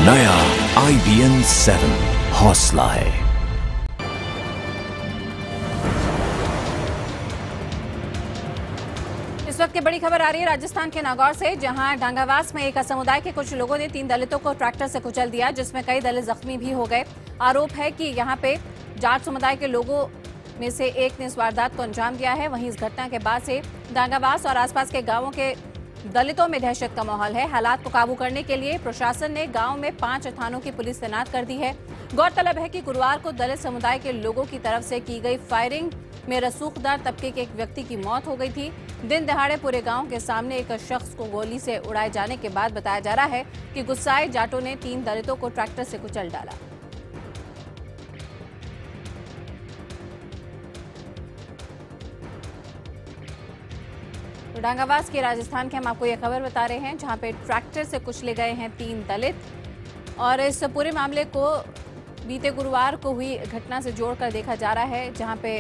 नया IBN 7 हौसला है। इस वक्त की बड़ी खबर आ रही है राजस्थान के नागौर से, जहां डांगावास में एक समुदाय के कुछ लोगों ने 3 दलितों को ट्रैक्टर से कुचल दिया, जिसमें कई दलित जख्मी भी हो गए। आरोप है कि यहां पे जाट समुदाय के लोगों में से एक ने इस वारदात को अंजाम दिया है। वहीं इस घटना के बाद से डांगावास और आसपास के गांवों के दलितों में दहशत का माहौल है। हालात को काबू करने के लिए प्रशासन ने गांव में 5 थानों की पुलिस तैनात कर दी है। गौरतलब है कि गुरुवार को दलित समुदाय के लोगों की तरफ से की गई फायरिंग में रसूखदार तबके के एक व्यक्ति की मौत हो गई थी। दिन दहाड़े पूरे गांव के सामने एक शख्स को गोली से उड़ाए जाने के बाद बताया जा रहा है कि गुस्साए जाटों ने 3 दलितों को ट्रैक्टर से कुचल डाला। तो डांगावास के राजस्थान के हम आपको ये खबर बता रहे हैं, जहां पे ट्रैक्टर से कुचले गए हैं 3 दलित। और इस पूरे मामले को बीते गुरुवार को हुई घटना से जोड़कर देखा जा रहा है, जहां पे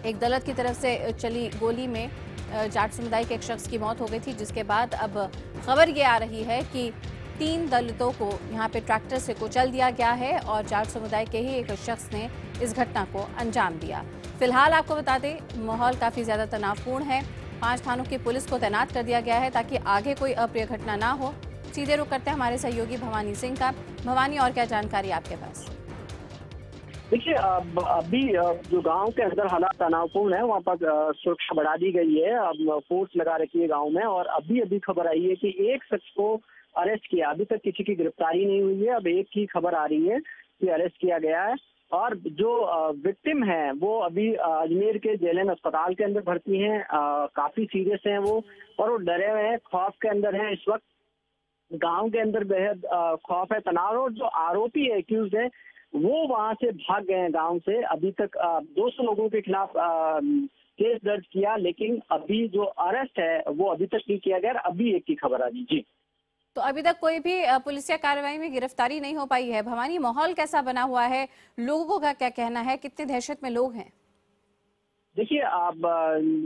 एक दलित की तरफ से चली गोली में जाट समुदाय के एक शख्स की मौत हो गई थी, जिसके बाद अब खबर ये आ रही है कि 3 दलितों को यहाँ पे ट्रैक्टर से कुचल दिया गया है और जाट समुदाय के ही एक शख्स ने इस घटना को अंजाम दिया। फिलहाल आपको बता दें, माहौल काफी ज्यादा तनावपूर्ण है। 5 थानों की पुलिस को तैनात कर दिया गया है ताकि आगे कोई अप्रिय घटना ना हो। सीधे रुख करते हैं हमारे सहयोगी भवानी सिंह का। भवानी, और क्या जानकारी आपके पास? देखिए, अभी जो गांव के अंदर हालात तनावपूर्ण है, वहाँ पर सुरक्षा बढ़ा दी गई है। अब फोर्स लगा रखी है गांव में, और अभी खबर आई है कि एक शख्स को अरेस्ट किया। अभी तक किसी की गिरफ्तारी नहीं हुई है। अब एक की खबर आ रही है कि अरेस्ट किया गया है, और जो विक्टिम है वो अभी अजमेर के जेएलएन अस्पताल के अंदर भर्ती हैं। काफी सीरियस हैं वो, और वो डरे हुए हैं, खौफ के अंदर हैं। इस वक्त गांव के अंदर बेहद खौफ है, तनाव। और जो आरोपी है, एक्यूज है, वो वहां से भाग गए हैं गांव से। अभी तक 200 लोगों के खिलाफ केस दर्ज किया, लेकिन अभी जो अरेस्ट है वो अभी तक नहीं किया गया। अभी एक की खबर आ रही जी। तो अभी तक कोई भी पुलिसिया कार्रवाई में गिरफ्तारी नहीं हो पाई है। भवानी, माहौल कैसा बना हुआ है? लोगों का क्या कहना है? कितने दहशत में लोग हैं? देखिए, अब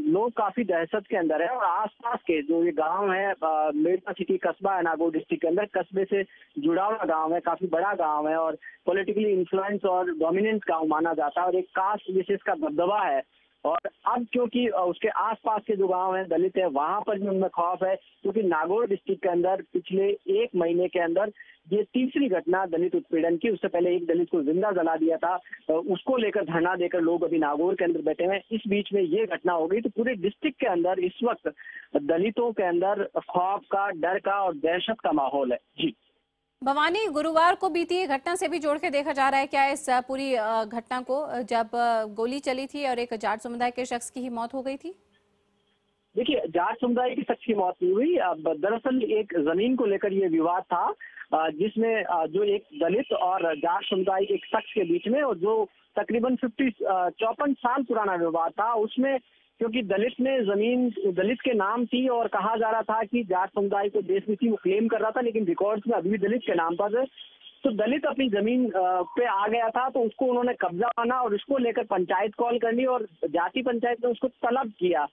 लोग काफी दहशत के अंदर है, और आसपास के जो ये गांव है, मेरठा सिटी कस्बा है नागौर डिस्ट्रिक्ट के अंदर, कस्बे से जुड़ा हुआ गांव है, काफी बड़ा गांव है, और पॉलिटिकली इन्फ्लुएंस और डोमिनेंट गांव माना जाता है, और एक कास्ट विशेष का दबदबा है। और अब क्योंकि उसके आसपास के जो गांव है दलित है, वहां पर भी उनमें खौफ है, क्योंकि नागौर डिस्ट्रिक्ट के अंदर पिछले 1 महीने के अंदर ये तीसरी घटना दलित उत्पीड़न की। उससे पहले एक दलित को जिंदा जला दिया था, उसको लेकर धरना देकर लोग अभी नागौर के अंदर बैठे हुए। इस बीच में ये घटना हो गई, तो पूरे डिस्ट्रिक्ट के अंदर इस वक्त दलितों के अंदर खौफ का, डर का और दहशत का माहौल है जी। भवानी, गुरुवार को बीती घटना से भी जोड़ के देखा जा रहा है क्या इस पूरी घटना को, जब गोली चली थी और एक जाट समुदाय के शख्स की ही मौत हो गई थी? देखिए, जाट समुदाय की शख्स की मौत नहीं हुई। दरअसल एक जमीन को लेकर ये विवाद था, जिसमें जो एक दलित और जाट समुदाय के एक शख्स के बीच में, और जो तकरीबन 54 साल पुराना विवाद था, उसमें क्योंकि दलित में जमीन दलित के नाम थी, और कहा जा रहा था कि जाट समुदाय को देश में थी, वो क्लेम कर रहा था, लेकिन रिकॉर्ड्स में अभी भी दलित के नाम पर है। तो दलित अपनी जमीन पे आ गया था, तो उसको उन्होंने कब्जा माना, और उसको लेकर पंचायत कॉल कर ली, और जाति पंचायत ने उसको तलब किया।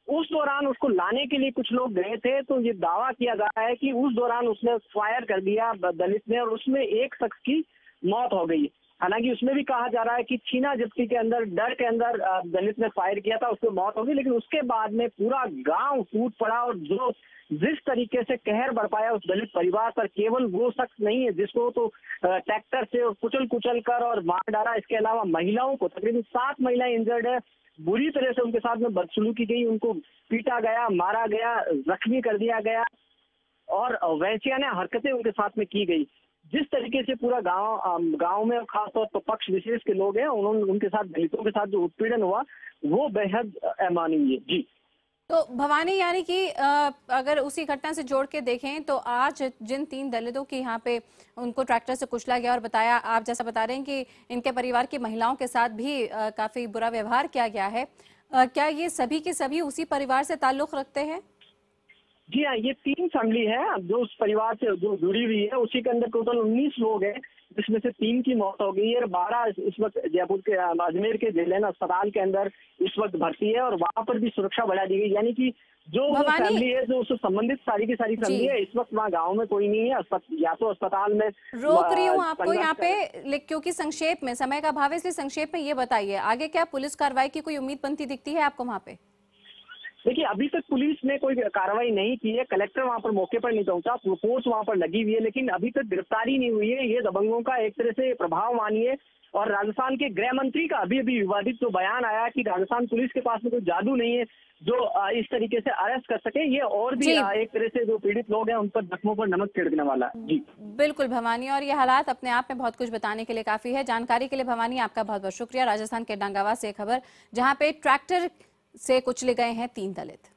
उस दौरान उसको लाने के लिए कुछ लोग गए थे, तो ये दावा किया जा रहा है कि उस दौरान उसने फायर कर दिया दलित ने, और उसमें एक शख्स की मौत हो गई। हालांकि उसमें भी कहा जा रहा है कि छीना झपटी के अंदर, डर के अंदर दलित ने फायर किया था, उसको मौत हो गई। लेकिन उसके बाद में पूरा गांव टूट पड़ा, और जो जिस तरीके से कहर बरपाया उस दलित परिवार पर, केवल वो शख्स नहीं है जिसको तो ट्रैक्टर से कुचल कुचल कर और मार डाला, इसके अलावा महिलाओं को, तकरीबन 7 महिलाएं इंजर्ड है, बुरी तरह से उनके साथ में बदसलूकी की गई, उनको पीटा गया, मारा गया, जख्मी कर दिया गया, और वैश्याना हरकतें उनके साथ में की गई। जिस तरीके से पूरा गांव में, खासतौर पर पक्ष विशेष के लोग हैं, उनके साथ, दलितों के साथ जो उत्पीड़न हुआ वो बेहद अमानवीय जी। तो भवानी, यानी कि अगर उसी घटना से जोड़ के देखें तो आज जिन 3 दलितों की यहाँ पे उनको ट्रैक्टर से कुचला गया, और बताया, आप जैसा बता रहे हैं कि इनके परिवार की महिलाओं के साथ भी काफी बुरा व्यवहार किया गया है, क्या ये सभी के सभी उसी परिवार से ताल्लुक रखते हैं? जी हाँ, ये 3 फैमिली है जो उस परिवार से जो जुड़ी हुई है, उसी के अंदर टोटल 19 लोग हैं, जिसमें से 3 की मौत हो गई है और 12 इस वक्त जयपुर के अजमेर के जिला अस्पताल के अंदर इस वक्त भर्ती है और वहां पर भी सुरक्षा बढ़ा दी गई। यानी कि जो भवानी फैमिली है, जो उससे संबंधित सारी की सारी फैमिली है, इस वक्त वहाँ गाँव में कोई नहीं है, या तो अस्पताल में रोक रही हूँ आपको यहाँ पे, क्योंकि संक्षेप में समय का अभाव है, इसलिए संक्षेप में ये बताइए आगे क्या पुलिस कार्रवाई की कोई उम्मीद बनती दिखती है आपको वहाँ पे? देखिए, अभी तक पुलिस ने कोई कार्रवाई नहीं की है, कलेक्टर वहां पर मौके पर नहीं पहुंचा, फोर्स वहां पर लगी हुई है, लेकिन अभी तक गिरफ्तारी नहीं हुई है। ये दबंगों का एक तरह से प्रभाव मानिए। और राजस्थान के गृह मंत्री का अभी विवादित जो बयान आया कि राजस्थान पुलिस के पास में कोई जादू नहीं है जो इस तरीके से अरेस्ट कर सके, ये और भी एक तरह से जो पीड़ित लोग हैं उन पर जख्मों पर नमक छिड़कने वाला है। जी बिल्कुल भवानी, और ये हालात अपने आप में बहुत कुछ बताने के लिए काफी है। जानकारी के लिए भवानी आपका बहुत बहुत शुक्रिया। राजस्थान के डांगावास से खबर, जहाँ पे ट्रैक्टर से कुचले गए हैं 3 दलित।